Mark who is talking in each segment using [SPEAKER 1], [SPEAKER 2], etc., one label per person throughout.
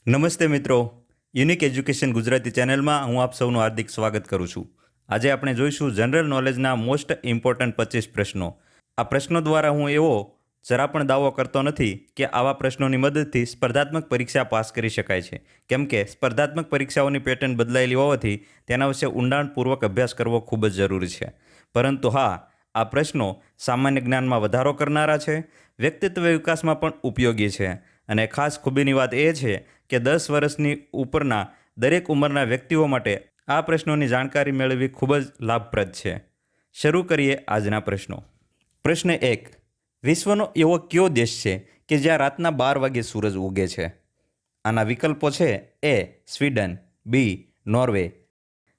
[SPEAKER 1] નમસ્તે મિત્રો, unique education Gujarati ચેનલમાં હું આપ સૌનું હાર્દિક સ્વાગત કરું છું. આજે આપણે જોઈશું જનરલ નોલેજના મોસ્ટ ઇમ્પોર્ટન્ટ 25 પ્રશ્નો. આ પ્રશ્નો દ્વારા હું એવો જરા પણ દાવો કરતો નથી કે આવા પ્રશ્નોની મદદથી સ્પર્ધાત્મક પરીક્ષા પાસ કરી શકાય છે, કેમ કે સ્પર્ધાત્મક પરીક્ષાઓની પેટર્ન બદલાયેલી હોવાથી તેના વિશે ઊંડાણપૂર્વક અભ્યાસ કરવો ખૂબ જ જરૂરી છે. પરંતુ હા, આ પ્રશ્નો સામાન્ય જ્ઞાનમાં વધારો કરનારા છે, વ્યક્તિત્વ વિકાસમાં પણ ઉપયોગી છે અને ખાસ ખૂબીની વાત એ છે કે 10 વર્ષની ઉપરના દરેક ઉંમરના વ્યક્તિઓ માટે આ પ્રશ્નોની જાણકારી મેળવવી ખૂબ જ લાભપ્રદ છે. શરૂ કરીએ આજના પ્રશ્નો. પ્રશ્ન 1. વિશ્વનો એવો કયો દેશ છે કે જ્યાં રાતના 12 વાગે સૂરજ ઉગે છે? આના વિકલ્પો છે: A. Sweden, B. Norway,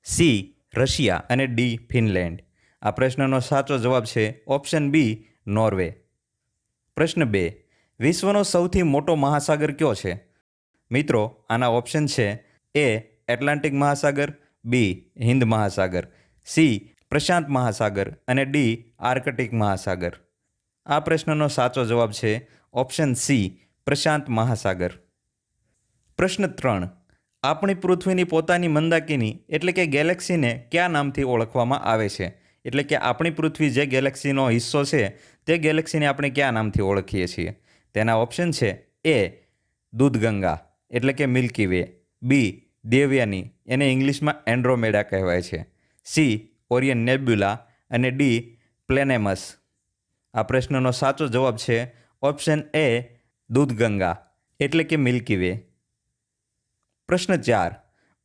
[SPEAKER 1] C. Russia અને ડી. ફિનલેન્ડ. આ પ્રશ્નનો સાચો જવાબ છે ઓપ્શન બી, નોર્વે. પ્રશ્ન 2. વિશ્વનો સૌથી મોટો મહાસાગર કયો છે? મિત્રો, આના ઓપ્શન છે: એ. એટલાન્ટિક મહાસાગર, બી. હિન્દ મહાસાગર, સી. પ્રશાંત મહાસાગર અને ડી. આર્કટિક મહાસાગર. આ પ્રશ્નનો સાચો જવાબ છે ઓપ્શન સી, પ્રશાંત મહાસાગર. પ્રશ્ન 3. આપણી પૃથ્વીની પોતાની મંદાકિની એટલે કે ગેલેક્સીને કયા નામથી ઓળખવામાં આવે છે? એટલે કે આપણી પૃથ્વી જે ગેલેક્સીનો હિસ્સો છે તે ગેલેક્સીને આપણે કયા નામથી ઓળખીએ છીએ? તેના ઓપ્શન છે: એ. દૂધગંગા એટલે કે મિલ્કી વે, બી. દેવયાની, એને ઇંગ્લિશમાં એન્ડ્રોમેડા કહેવાય છે, સી. ઓરિયન નેબ્યુલા અને ડી. પ્લેનેમસ. આ પ્રશ્નનો સાચો જવાબ છે ઓપ્શન એ, દૂધગંગા એટલે કે મિલ્કી વે. પ્રશ્ન 4.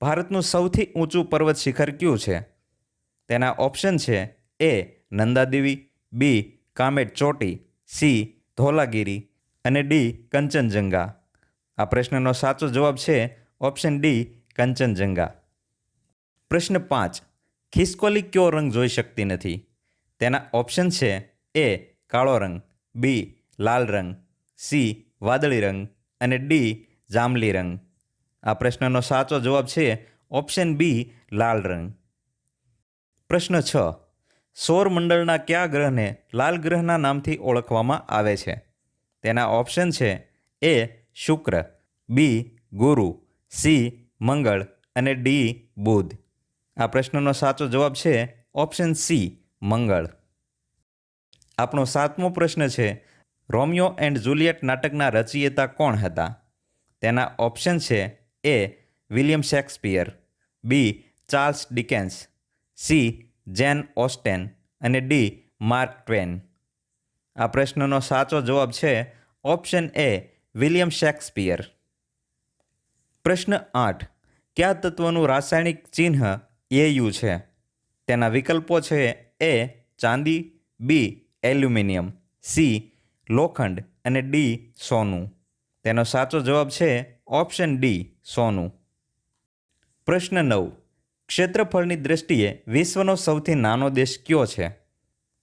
[SPEAKER 1] ભારતનું સૌથી ઊંચું પર્વત શિખર કયું છે? તેના ઓપ્શન છે: એ. નંદાદેવી, બી. કામેટ ચોટી, સી. ધોલાગીરી અને ડી. કંચનજંગા. આ પ્રશ્નનો સાચો જવાબ છે ઓપ્શન ડી, કંચનજંગા. પ્રશ્ન 5. ખિસકોલી કયો રંગ જોઈ શકતી નથી? તેના ઓપ્શન છે: એ. કાળો રંગ, બી. લાલ રંગ, સી. વાદળી રંગ અને ડી. જાંબલી રંગ. આ પ્રશ્નનો સાચો જવાબ છે ઓપ્શન બી, લાલ રંગ. પ્રશ્ન 6. સૌરમંડળના કયા ગ્રહને લાલ ગ્રહના નામથી ઓળખવામાં આવે છે? તેના ઓપ્શન છે: એ. શુક્ર, બી. ગુરુ, સી. મંગળ અને ડી. બુધ. આ પ્રશ્નનો સાચો જવાબ છે ઓપ્શન સી, મંગળ. આપણો 7મો પ્રશ્ન છે: રોમિયો એન્ડ જુલિયટ નાટકના રચયિતા કોણ હતા? તેના ઓપ્શન છે: A. William Shakespeare, B. Charles Dickens, C. Jane Austen અને ડી. માર્ક ટ્વેન. આ પ્રશ્નનો સાચો જવાબ છે ઓપ્શન એ, વિલિયમ શેક્સપિયર. પ્રશ્ન 8. કયા તત્વનું રાસાયણિક ચિહ્ન Au છે? તેના વિકલ્પો છે: એ. ચાંદી, બી. Aluminium, C. લોખંડ અને ડી. સોનું. તેનો સાચો જવાબ છે ઓપ્શન ડી, સોનું. પ્રશ્ન 9. ક્ષેત્રફળની દ્રષ્ટિએ વિશ્વનો સૌથી નાનો દેશ કયો છે?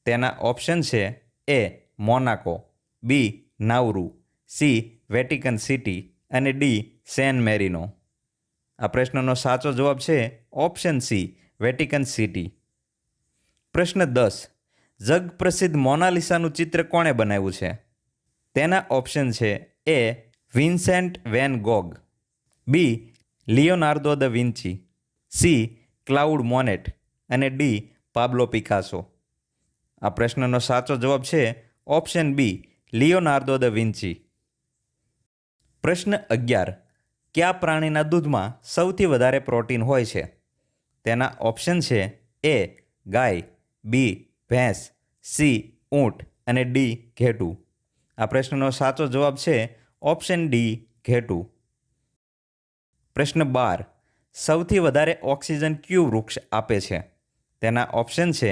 [SPEAKER 1] તેના ઓપ્શન છે: એ. મોનાકો, બી. નાઉરુ, સી. વેટિકન સિટી અને ડી. સેન મેરિનો. આ પ્રશ્નનો સાચો જવાબ છે ઓપ્શન સી, વેટિકન સિટી. પ્રશ્ન 10. જગપ્રસિદ્ધ મોનાલિસાનું ચિત્ર કોણે બનાવ્યું છે? તેના ઓપ્શન છે: એ. વિન્સેન્ટ વેન ગોગ, બી. લિયોનાર્દો દ વિન્ચી, સી. ક્લાઉડ મોનેટ અને ડી. Pablo Picasso. આ પ્રશ્નનો સાચો જવાબ છે ઓપ્શન બી, લિયોનાર્દો દ વિન્ચી. પ્રશ્ન 11. કયા પ્રાણીના દૂધમાં સૌથી વધારે પ્રોટીન હોય છે? તેના ઓપ્શન છે: એ. ગાય, બી. ભેંસ, સી. ઊંટ અને ડી. ઘેટું. આ પ્રશ્નનો સાચો જવાબ છે ઓપ્શન ડી, ઘેટું. પ્રશ્ન 12. સૌથી વધારે ઓક્સિજન કયું વૃક્ષ આપે છે? તેના ઓપ્શન છે: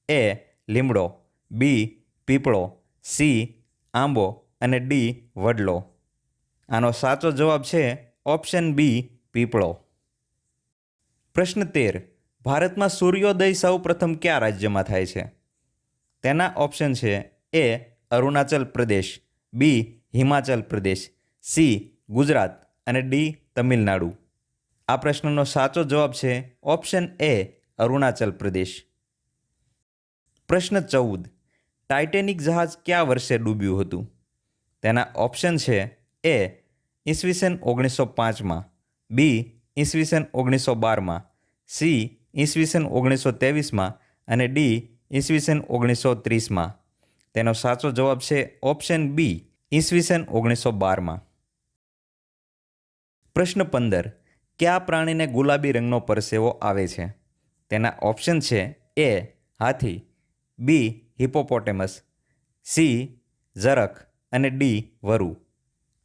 [SPEAKER 1] એ. લીમડો, બી. પીપળો, સી. આંબો અને ડી. વડલો. આનો સાચો જવાબ છે ઓપ્શન બી, પીપળો. પ્રશ્ન 13. ભારતમાં સૂર્યોદય સૌ પ્રથમ કયા રાજ્યમાં થાય છે? તેના ઓપ્શન છે: એ. અરુણાચલ પ્રદેશ, બી. હિમાચલ પ્રદેશ, સી. ગુજરાત અને ડી. તમિલનાડુ. આ પ્રશ્નનો સાચો જવાબ છે ઓપ્શન એ, અરુણાચલ પ્રદેશ. પ્રશ્ન 14. ટાઇટેનિક જહાજ કયા વર્ષે ડૂબ્યું હતું? તેના ઓપ્શન છે: એ. ઈસવીસન 1905માં, બી ઈસવીસન 1912માં, સી ઈસવીસન 1923માં અને ડી ઈસવીસન 1930માં. તેનો સાચો જવાબ છે ઓપ્શન બી ઈસવીસન 1912માં. પ્રશ્ન 15. કયા પ્રાણીને ગુલાબી રંગનો પરસેવો આવે છે? તેના ઓપ્શન છે એ હાથી, બી હિપોપોટેમસ, સી ઝરખ અને ડી વરુ.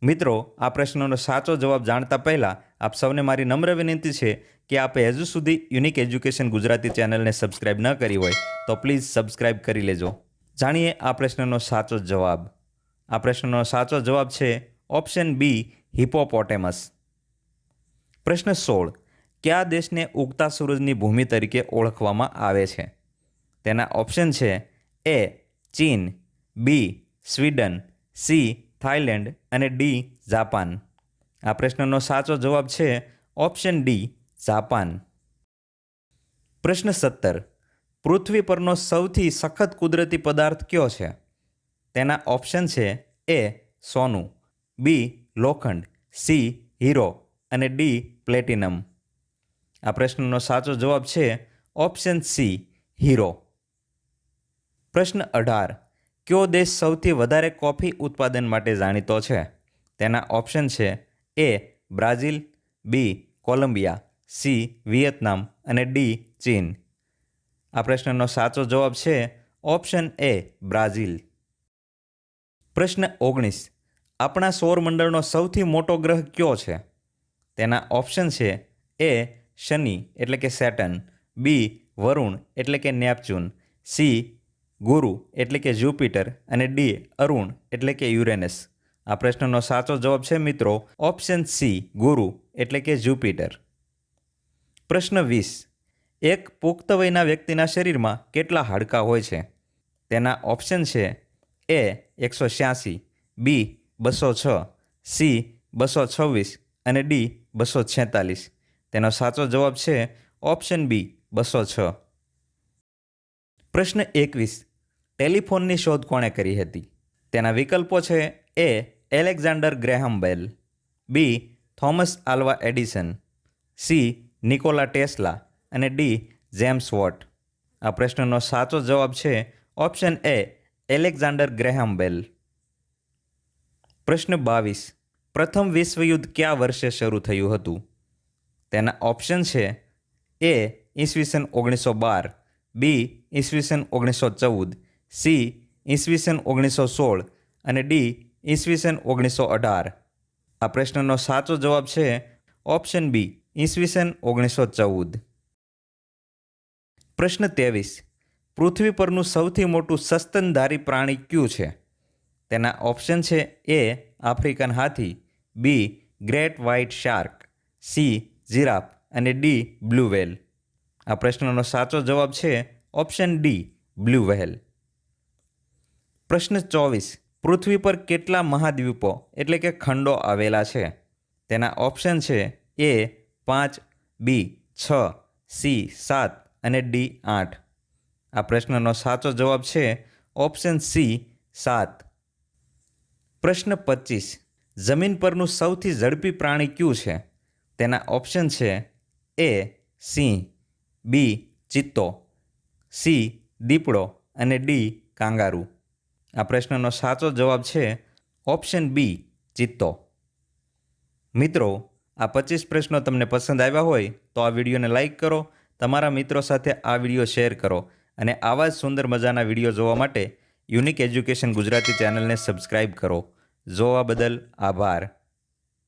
[SPEAKER 1] મિત્રો, આ પ્રશ્નનો સાચો જવાબ જાણતા પહેલાં આપ સૌને મારી નમ્ર વિનંતી છે કે આપે હજુ સુધી યુનિક એજ્યુકેશન ગુજરાતી ચેનલને સબસ્ક્રાઇબ ન કરી હોય તો પ્લીઝ સબસ્ક્રાઇબ કરી લેજો. જાણીએ આ પ્રશ્નનો સાચો જવાબ. આ પ્રશ્નનો સાચો જવાબ છે ઓપ્શન બી હિપોપોટેમસ. પ્રશ્ન 16. કયા દેશને ઉગતા સૂરજની ભૂમિ તરીકે ઓળખવામાં આવે છે? તેના ઓપ્શન છે એ ચીન, બી સ્વીડન, સી થાઇલેન્ડ અને ડી જાપાન. આ પ્રશ્નનો સાચો જવાબ છે ઓપ્શન ડી જાપાન. પ્રશ્ન 17. પૃથ્વી પરનો સૌથી સખત કુદરતી પદાર્થ કયો છે? તેના ઓપ્શન છે એ સોનું, બી લોખંડ, સી હીરો અને ડી પ્લેટિનમ. આ પ્રશ્નનો સાચો જવાબ છે ઓપ્શન સી હીરો. પ્રશ્ન 18. કયો દેશ સૌથી વધારે કોફી ઉત્પાદન માટે જાણીતો છે? તેના ઓપ્શન છે એ બ્રાઝિલ, બી કોલંબિયા, સી વિયેતનામ અને ડી ચીન. આ પ્રશ્નનો સાચો જવાબ છે ઓપ્શન એ બ્રાઝિલ. પ્રશ્ન 19. આપણા સૌરમંડળનો સૌથી મોટો ગ્રહ કયો છે? તેના ઓપ્શન છે એ શનિ એટલે કે સેટર્ન, બી વરુણ એટલે કે નેપચ્યુન, સી ગુરુ એટલે કે જ્યુપિટર અને ડી અરુણ એટલે કે યુરેનસ. આ પ્રશ્નનો સાચો જવાબ છે મિત્રો ઓપ્શન સી ગુરુ એટલે કે જ્યુપિટર. પ્રશ્ન 20. એક પુખ્ત વયના વ્યક્તિના શરીરમાં કેટલા હાડકાં હોય છે? તેના ઓપ્શન છે એ 186, બી 206, સી 226 અને ડી 246. તેનો સાચો જવાબ છે ઓપ્શન બી 206. પ્રશ્ન 21. ટેલિફોનની શોધ કોણે કરી હતી? તેના વિકલ્પો છે A Alexander Graham Bell, B Thomas Alva Edison, C Nikola Tesla અને ડી જેમ્સ વોટ. આ પ્રશ્નનો સાચો જવાબ છે option A Alexander Graham Bell. પ્રશ્ન 22. પ્રથમ વિશ્વયુદ્ધ કયા વર્ષે શરૂ થયું હતું? તેના ઓપ્શન છે એ ઈસવીસન 1912, બી ઈસવીસન 1914, સી ઈસવીસન 1916 અને ડી ઈસવીસન 1918. આ પ્રશ્નનો સાચો જવાબ છે ઓપ્શન બી ઈસવીસન 1914. પ્રશ્ન 23. પૃથ્વી પરનું સૌથી મોટું સસ્તનધારી પ્રાણી કયું છે? તેના ઓપ્શન છે એ આફ્રિકન હાથી, B great white shark, C giraffe અને ડી બ્લુ વ્હેલ. આ પ્રશ્નનો સાચો જવાબ છે ઓપ્શન ડી બ્લુ વ્હેલ. પ્રશ્ન 24. પૃથ્વી પર કેટલા મહાદ્વીપો એટલે કે ખંડો આવેલા છે? તેના ઓપ્શન છે એ 5, બી 6, સી 7 અને ડી 8. આ પ્રશ્નનો સાચો જવાબ છે ઓપ્શન સી 7. પ્રશ્ન 25. જમીન પરનું સૌથી ઝડપી પ્રાણી કયું છે? તેના ઓપ્શન છે એ સિંહ, બી ચિત્તો, સી દીપડો અને ડી કાંગારૂ. આ પ્રશ્નનો સાચો જવાબ છે ઓપ્શન બી ચિત્તો. મિત્રો, આ 25 પ્રશ્નો તમને પસંદ આવ્યા હોય તો આ વિડીયોને લાઈક કરો, તમારા મિત્રો સાથે આ વિડીયો શેર કરો અને આવા જ સુંદર મજાના વિડીયો જોવા માટે યુનિક એજ્યુકેશન ગુજરાતી ચેનલને સબસ્ક્રાઈબ કરો. જોવા બદલ આભાર.